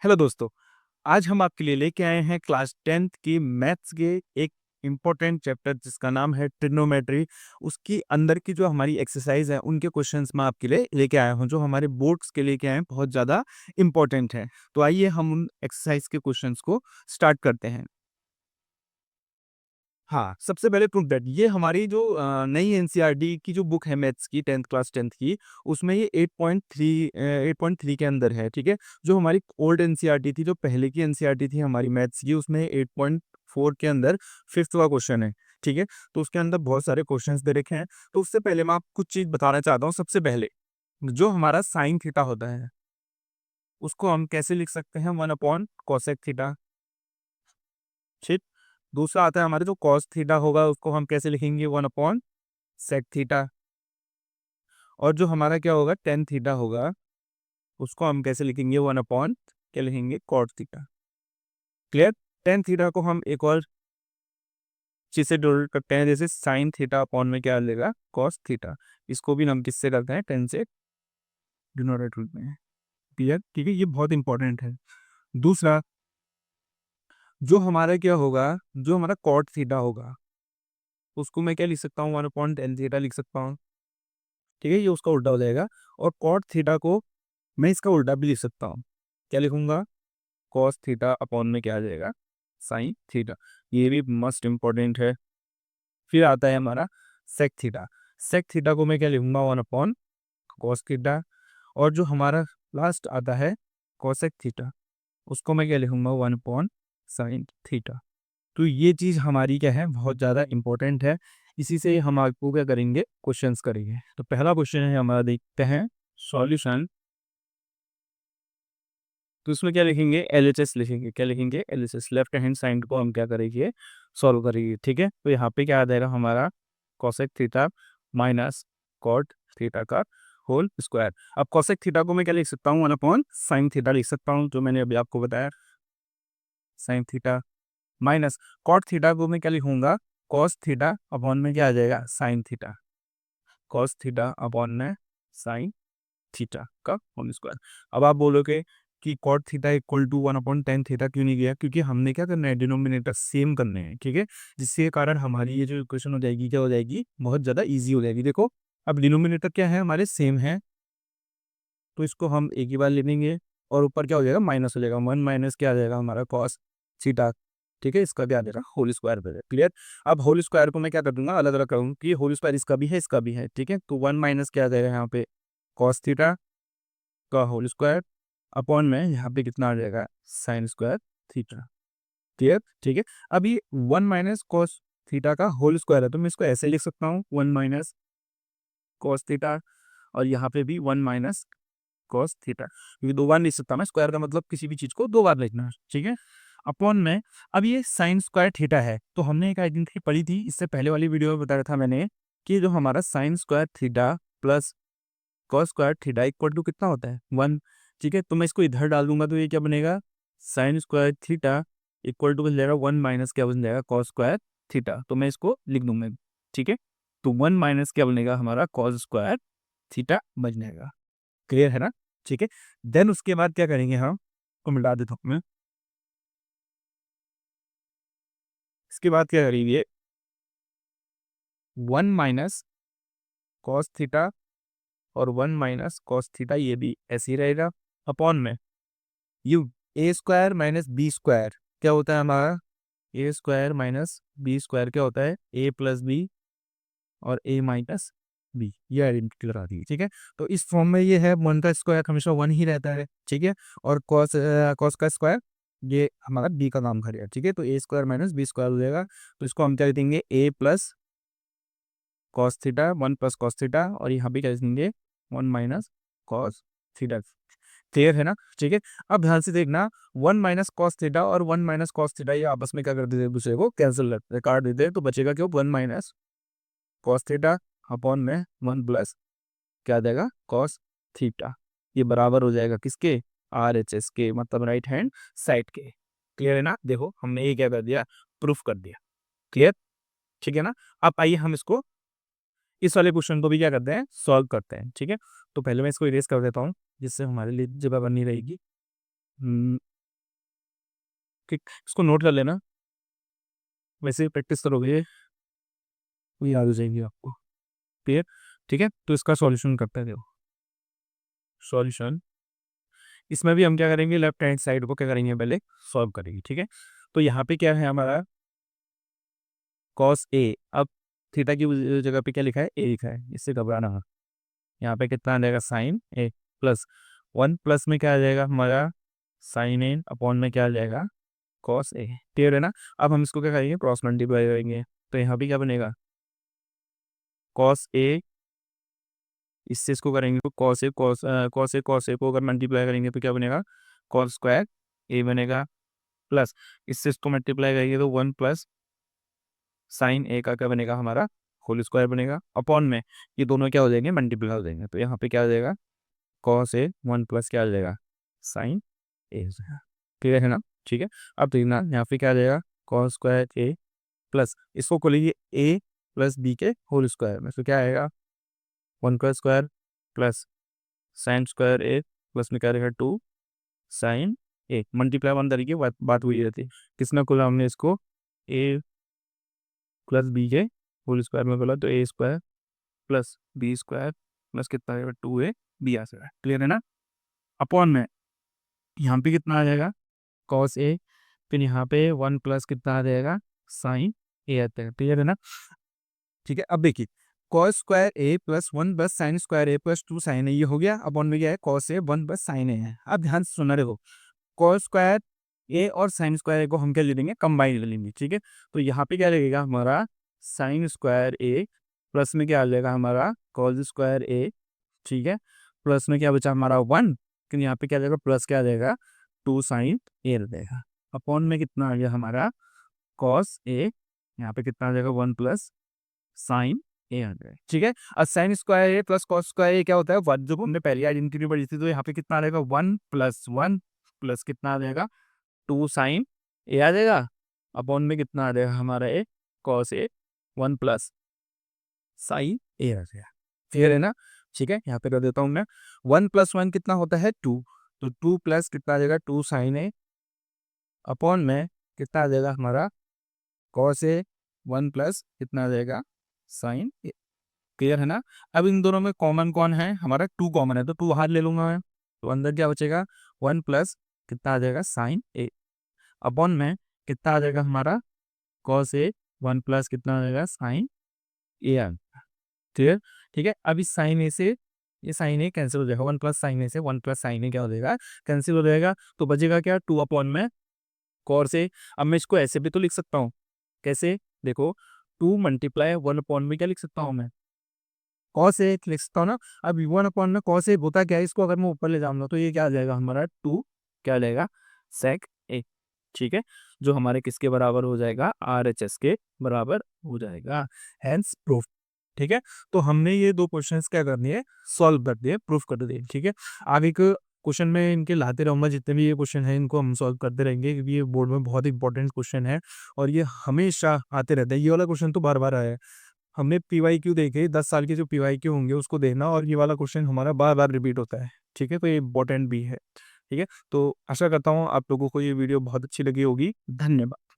Hello दोस्तों, आज हम आपके लिए लेके आए हैं क्लास 10th की मैथ्स के एक इम्पोर्टेंट चैप्टर जिसका नाम है ट्रिग्नोमेट्री। उसकी अंदर की जो हमारी एक्सरसाइज है उनके क्वेश्चंस मैं आपके लिए लेके आया हूँ जो हमारे बोर्ड्स के लेके आए हैं, बहुत ज़्यादा इम्पोर्टेंट है। तो आइए हम उन एक्सरसाइज के क्वेश्चंस को स्टार्ट करते हैं। हाँ, सबसे पहले प्रूव दैट ये हमारी जो नई एनसीईआरटी की जो बुक है मैथ्स की 10th क्लास 10th की, उसमें ये 8.3 के अंदर है, ठीक है? जो हमारी ओल्ड एनसीईआरटी थी, जो पहले की एनसीईआरटी थी हमारी मैथ्स की, उसमें 8.4 के अंदर 5th का क्वेश्चन है, ठीक है? तो उसके अंदर बहुत सारे क्वेश्चंस दे रखे हैं। तो उससे पहले मैं आपको कुछ चीज़ बताना चाहता हूँ। सबसे पहले, जो हमारा साइन थीटा होता है, उसको हम कैसे लिख सकते हैं? 1 अपॉन कोसेक थीटा, ठीक? दूसरा आता है हमारे जो कॉस थीटा होगा, उसको हम कैसे लिखेंगे? 1 अपॉन सेक थीटा। और जो हमारा क्या होगा? टेन थीटा होगा, उसको हम कैसे लिखेंगे? 1 अपॉन क्या लिखेंगे? Cot theta. Clear? Tan theta को हम एक और चीज से डिनोट करते हैं, जैसे साइन थीटा अपॉन में क्या लेगा? Cos theta. इसको भी हम किससे करते हैं? टेन से डिनोट करते हैं। क्लियर? ठीक है, ये बहुत इंपॉर्टेंट है। दूसरा, जो हमारा क्या होगा? जो हमारा कॉट थीटा होगा, उसको मैं क्या लिख सकता हूँ? 1 अपॉन टेन थीटा लिख सकता हूँ, ठीक है? ये उसका उल्टा हो जाएगा। और कॉट थीटा को मैं इसका उल्टा भी लिख सकता हूँ। क्या लिखूंगा? कॉस थीटा अपॉन में क्या आ जाएगा? Sine theta. ये भी मस्ट इम्पॉर्टेंट है। फिर आता है हमारा सेक थीटा। सेक थीटा को मैं क्या लिखूंगा? 1 अपॉन कॉस थीटा। और जो हमारा लास्ट आता है कॉसेक थीटा, उसको मैं क्या लिखूंगा? 1 अपॉन साइन थीटा। तो ये चीज़ हमारी क्या है? बहुत ज़्यादा इंपॉर्टेंट है। इसी से हम आपको क्या करेंगे? क्वेश्चंस करेंगे। तो पहला क्वेश्चन है हमारा, देखते हैं सॉल्यूशन। तो इसमें क्या लिखेंगे? एलएचएस लिखेंगे। क्या लिखेंगे? एलएचएस। लेफ्ट हैंड साइड को हम क्या करेंगे? सॉल्व करेंगे, ठीक है? तो यहाँ पे क्या आ जाएगा हमारा? Cosec theta minus cot theta का होल स्क्वायर। अब कोसेक थीटा को मैं क्या लिख सकता हूँ? 1 अपॉन साइन थीटा लिख सकता हूँ, जो मैंने अभी आपको बताया, sine theta minus cot theta को मैं क्या लिखूंगा? कॉस थीटा अपॉन में क्या आ जाएगा? Sine theta. Cos theta upon में साइन थीटा का होल स्क्वायर। अब आप बोलोगे कि cot theta equal to 1 upon tan theta क्यों नहीं गया? क्योंकि हमने क्या करना है? डिनोमिनेटर सेम करने हैं, ठीक है? जिसके कारण हमारी ये जो इक्वेशन हो जाएगी, क्या हो जाएगी? बहुत ज़्यादा ईजी हो जाएगी। देखो, अब डिनोमिनेटर क्या है? हमारे सेम है, तो इसको हम एक ही बार ले लेंगे। और ऊपर क्या हो जाएगा? माइनस हो जाएगा। 1 माइनस क्या आ जाएगा? हमारा कॉस थीटा, ठीक है? इसका क्या आ जाएगा? होल स्क्वायर पे। क्लियर? अब होल स्क्वायर को मैं क्या कर दूंगा? अलग अलग करूँगा कि होल स्क्वायर इसका भी है, इसका भी है, ठीक है? तो 1 माइनस क्या आ जाएगा यहाँ पे? कॉस थीटा का होल स्क्वायर अपॉन में यहाँ पे कितना आ जाएगा? Sign square theta. क्लियर? ठीक है। अब ये 1 माइनस कॉस थीटा का होल स्क्वायर है, तो मैं इसको ऐसे लिख सकता हूँ, 1 माइनस कॉस थीटा। और यहाँ पे भी 1 माइनस कॉस थीटा, क्योंकि दो बार लिख सकता मैं। स्क्वायर का मतलब किसी भी चीज़ को दो बार लिखना है, ठीक है? अपॉन में, अब ये साइन स्क्वायर थीटा है, तो हमने एक आइडेंटिटी पढ़ी थी इससे पहले वाली वीडियो में, बताया था मैंने कि जो हमारा sine square theta plus cos square theta equal to कितना होता है? 1, ठीक है? तो मैं इसको इधर डाल दूंगा, तो ये क्या बनेगा? Sine square theta equal to बन जाएगा 1 माइनस क्या बन जाएगा? Cos square theta. तो मैं इसको लिख दूंगा, ठीक है? तो 1 माइनस क्या बनेगा? हमारा कॉस स्क्वायर थीटा बन जाएगा। क्लियर है ना? ठीक है। देन उसके बाद क्या करेंगे हम? तो मिटा देता हूँ मैं। इसके बाद क्या करेंगे? 1 माइनस कॉस थीटा और 1 माइनस कॉस थीटा, ये भी ऐसे ही रहेगा। अपॉन में you A square minus B square क्या होता है हमारा? A square minus B square क्या होता है? ए प्लस बी और ए माइनस बी। ये आइडेंटिटी लगा दी, ठीक है? तो इस फॉर्म में ये है, 1 का स्क्वायर हमेशा 1 ही रहता है, ठीक है? और कॉस कॉस का स्क्वायर ये हमारा बी का नाम करेगा, ठीक है? तो A square minus B square हो जाएगा। तो इसको हम क्या देंगे? A plus cos theta, 1 plus cos theta, और यहाँ पे क्या देंगे? 1 माइनस कॉस थीटा। क्लियर है ना? ठीक है। अब ध्यान से देखना, 1 माइनस कॉस थीटा और 1 माइनस कॉस थीटा ये आपस में क्या कर देते हैं? दूसरे को कैंसिल काट देते हैं। तो बचेगा क्यों? 1 माइनस कॉस थीटा अपॉन में 1 प्लस क्या आ जाएगा? Cos theta. ये बराबर हो जाएगा किसके? आर एच एस के, मतलब राइट हैंड साइड के। क्लियर है ना? देखो, हमने ये क्या कर दिया? प्रूफ कर दिया। क्लियर? ठीक है ना? अब आइए हम इसको, इस वाले क्वेश्चन को भी क्या करते हैं? सॉल्व करते हैं, ठीक है? तो पहले मैं इसको इरेज कर देता हूँ, जिससे हमारे लिए जगह बनी रहेगी। ठीक, इसको नोट कर लेना, वैसे ही प्रैक्टिस करोगे वो याद हो जाएंगी आपको। क्लियर? ठीक है, तो इसका सॉल्यूशन करते हैं। देखो सॉल्यूशन, इसमें भी हम क्या करेंगे, लेफ्ट हैंड साइड को क्या करेंगे, पहले सॉल्व करेंगे। ठीक है, तो यहाँ पे क्या है हमारा कॉस ए। अब थीटा की जगह पे क्या लिखा है, ए लिखा है, इससे घबराना है। यहाँ पे कितना आ जाएगा, साइन ए प्लस 1 प्लस में क्या आ जाएगा हमारा साइन ए अपॉन में क्या आ जाएगा कॉस ए। क्लियर है ना? अब हम इसको क्या करेंगे, क्रॉस मल्टीप्लाई करेंगे, तो यहाँ पे क्या बनेगा कॉस ए, इससे इसको करेंगे तो कॉस ए को अगर मल्टीप्लाई करेंगे तो क्या बनेगा कॉस स्क्वायर ए बनेगा, प्लस इससे इसको मल्टीप्लाई करेंगे तो 1 प्लस साइन ए का क्या बनेगा हमारा होल स्क्वायर बनेगा, अपॉन में ये दोनों क्या हो जाएंगे, मल्टीप्लाई हो जाएंगे। तो यहाँ पे क्या हो जाएगा कॉस ए 1 प्लस क्या हो जाएगा साइन ए हो जाएगा। क्लियर है ना? ठीक है, अब देखना यहाँ पे क्या आ जाएगा कॉस स्क्वायर ए प्लस इसको खोलिए ए प्लस बी के होल स्क्वायर में, तो क्या आएगा 1 का स्क्वायर प्लस साइन स्क्वायर ए प्लस में क्या रहेगा 2 साइन ए, मल्टीप्लाई 1 तरीके बात हुई रहती है। किसने खोला हमने इसको, ए प्लस बी के होल स्क्वायर में खोला, तो A square plus B square plus कितना आएगा 2 ए बी आ जाएगा। क्लियर है ना? अपॉन में यहाँ पे कितना आ जाएगा कॉस ए, फिर यहाँ पे 1 प्लस कितना आ जाएगा साइन ए आता है। क्लियर है ना? ठीक है, अब देखिए कॉस स्क्वायर ए प्लस 1 प्लस साइन स्क्वायर ए प्लस 2 साइन ए, ये हो गया। अपॉन में क्या है कॉस ए 1 प्लस साइन ए है। अब ध्यान से सुना देखो, कॉस स्क्वायर ए और साइन स्क्वायर ए को हम क्या ले लेंगे, कंबाइन ले लेंगे। ठीक है, तो यहाँ पे क्या लगेगा हमारा साइन स्क्वायर ए प्लस में क्या आ जाएगा हमारा कॉस स्क्वायर ए। ठीक है, प्लस में क्या बचा हमारा 1, लेकिन यहाँ पे क्या आ जाएगा प्लस क्या आ जाएगा 2 साइन ए रहेगा। अपॉन में कितना आ गया हमारा कॉस ए, यहाँ पे कितना आ जाएगा 1 प्लस साइन ए आ जाएगा। ठीक है, अब साइन स्क्वायर ए प्लस कॉस स्क्वायर ए क्या होता है, वन, जो हमने पहली आइडेंटिटी पढ़ी थी, तो यहाँ पे कितना आ जाएगा 1 प्लस 1 प्लस कितना आ जाएगा 2 साइन ए आ जाएगा। अपॉन में कितना आ जाएगा हमारा ए कॉस ए 1 प्लस साइन ए आ जाएगा। क्लियर है ना? ठीक है, यहाँ पे कर देता हूँ मैं, 1 प्लस 1 कितना होता है 2, तो 2 प्लस कितना आ जाएगा 2 साइन ए, अपॉन में कितना आ जाएगा हमारा कॉस ए 1 प्लस कितना आ जाएगा साइन ए। क्लियर है ना? अब इन दोनों में कॉमन कौन है, हमारा 2 कॉमन है, तो 2 बाहर ले लूंगा मैं, तो अंदर क्या बचेगा 1 प्लस कितना आ जाएगा साइन ए, अपॉन में कितना आ जाएगा हमारा कॉस ए 1 प्लस कितना आ जाएगा साइन ए आ। क्लियर? ठीक है, अब इस साइन ए से ये साइन ए कैंसिल हो जाएगा, 1 प्लस साइन ए से 1 प्लस साइन ए क्या हो जाएगा कैंसिल हो जाएगा, तो बचेगा क्या 2 अपॉन में कॉस ए। अब मैं इसको ऐसे भी तो लिख सकता हूँ, कैसे देखो 2 मल्टीप्लाई 1 अपॉन में क्या लिख सकता हूँ मैं कॉस ए लिख सकता हूँ ना। अब 1 अपॉन में कॉस ए होता क्या है, इसको अगर मैं ऊपर ले जाऊंगा तो ये क्या आ जाएगा हमारा 2 क्या आ जाएगा सेक ए। ठीक है, जो हमारे किसके बराबर हो जाएगा RHS के बराबर हो जाएगा, हैंस प्रूफ। ठीक है, तो हमने ये 2 क्वेश्चंस क्या करनी है सॉल्व कर दिए, प्रूफ कर दिए। ठीक है, आगे के क्वेश्चन में इनके लाते रहूंगा, जितने भी ये क्वेश्चन है इनको हम सॉल्व करते रहेंगे, क्योंकि ये बोर्ड में बहुत इंपॉर्टेंट क्वेश्चन है और ये हमेशा आते रहते हैं। ये वाला क्वेश्चन तो बार बार आया है, हमने PYQ देखे 10 साल के जो PYQ होंगे उसको देखना, और ये वाला क्वेश्चन हमारा बार बार रिपीट होता है। ठीक है, तो ये इंपॉर्टेंट भी है। ठीक है, तो आशा करता हूँ आप लोगों को ये वीडियो बहुत अच्छी लगी होगी। धन्यवाद।